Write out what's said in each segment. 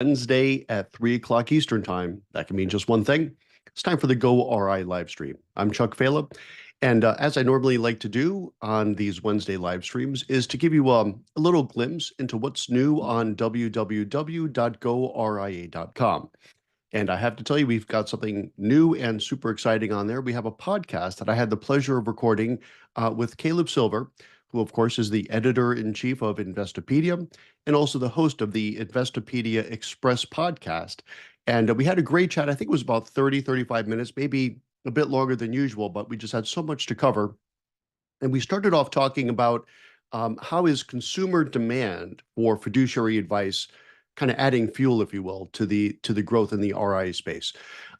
Wednesday at 3 o'clock Eastern Time. That can mean just one thing. It's time for the goRIA live stream. I'm Chuck Fala, and as I normally like to do on these Wednesday live streams, is to give you a little glimpse into what's new on www.goria.com. And I have to tell you, we've got something new and super exciting on there. We have a podcast that I had the pleasure of recording with Caleb Silver, who, of course, is the editor in chief of Investopedia and also the host of the Investopedia Express podcast. And we had a great chat. I think it was about 30, 35 minutes, maybe a bit longer than usual, but we just had so much to cover. And we started off talking about how is consumer demand for fiduciary advice kind of adding fuel, if you will, to the growth in the RIA space.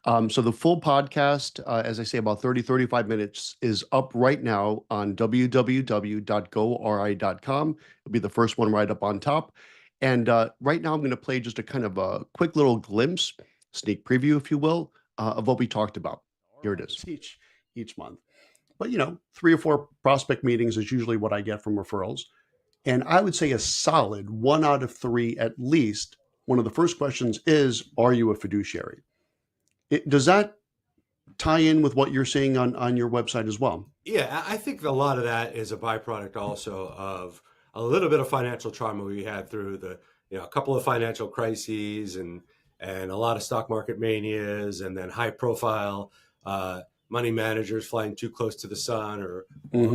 So the full podcast, as I say, about 30, 35 minutes is up right now on www.goria.com. It'll be the first one right up on top. And right now I'm going to play just a kind of a quick little glimpse, sneak preview, if you will, of what we talked about. Here it is. Each month. But, 3 or 4 prospect meetings is usually what I get from referrals. And I would say a solid 1 out of 3, at least, one of the first questions is, are you a fiduciary? Does that tie in with what you're seeing on your website as well? Yeah, I think a lot of that is a byproduct also of a little bit of financial trauma we had through a couple of financial crises and a lot of stock market manias, and then high profile money managers flying too close to the sun or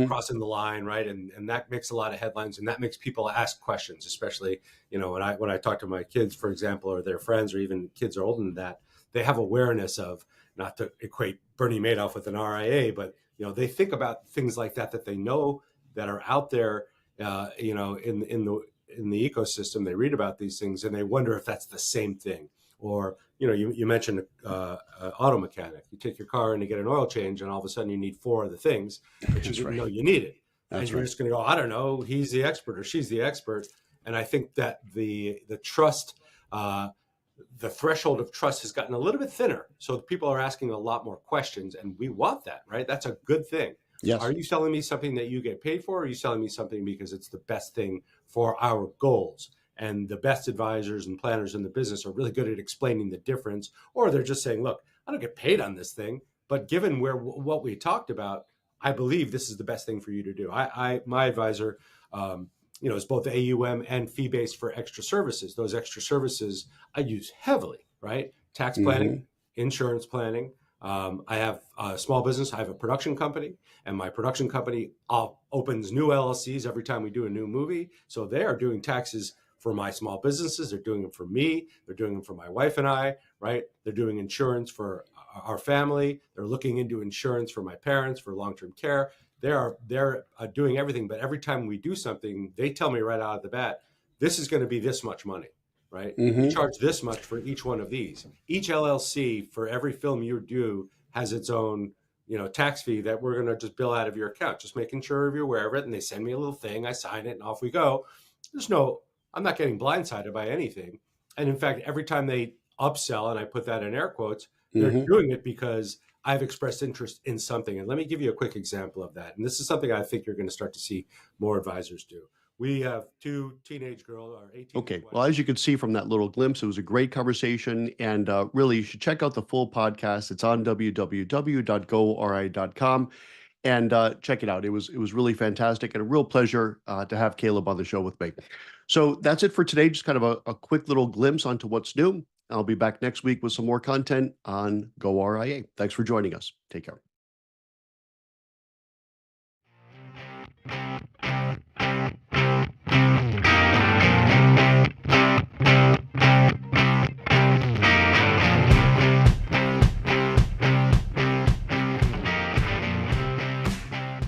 crossing the line, right? And that makes a lot of headlines, and that makes people ask questions, especially, when I talk to my kids, for example, or their friends, or even kids are older than that, they have awareness of, not to equate Bernie Madoff with an RIA, but they think about things like that they know that are out there, in the ecosystem. They read about these things and they wonder if that's the same thing. Or you mentioned an auto mechanic. You take your car and you get an oil change, and all of a sudden you need 4 of the things that you didn't know you needed. And you're just going to go, I don't know, he's the expert or she's the expert. And I think that the trust, the threshold of trust has gotten a little bit thinner. So people are asking a lot more questions, and we want that, right? That's a good thing. Yes. Are you selling me something that you get paid for, or are you selling me something because it's the best thing for our goals? And the best advisors and planners in the business are really good at explaining the difference, or they're just saying, look, I don't get paid on this thing, but given what we talked about, I believe this is the best thing for you to do. My advisor, is both AUM and fee-based for extra services. Those extra services I use heavily, right? Tax planning, insurance planning. I have a small business. I have a production company, and my production company opens new LLCs every time we do a new movie. So they are doing taxes for my small businesses. They're doing them for me. They're doing them for my wife and I, right? They're doing insurance for our family. They're looking into insurance for my parents for long-term care. They're doing everything. But every time we do something, they tell me right out of the bat, this is going to be this much money, right? We charge this much for each one of these. Each LLC for every film you do has its own, tax fee that we're going to just bill out of your account, just making sure you're aware of it. And they send me a little thing, I sign it, and off we go. I'm not getting blindsided by anything. And in fact, every time they upsell, and I put that in air quotes, they're doing it because I've expressed interest in something. And let me give you a quick example of that. And this is something I think you're going to start to see more advisors do. We have 2 teenage girls, or 18. Okay. Well, as you can see from that little glimpse, it was a great conversation. And really, you should check out the full podcast. It's on www.goria.com. And check it out. It was really fantastic, and a real pleasure to have Caleb on the show with me. So that's it for today. Just kind of a quick little glimpse onto what's new. I'll be back next week with some more content on goRIA. Thanks for joining us. Take care.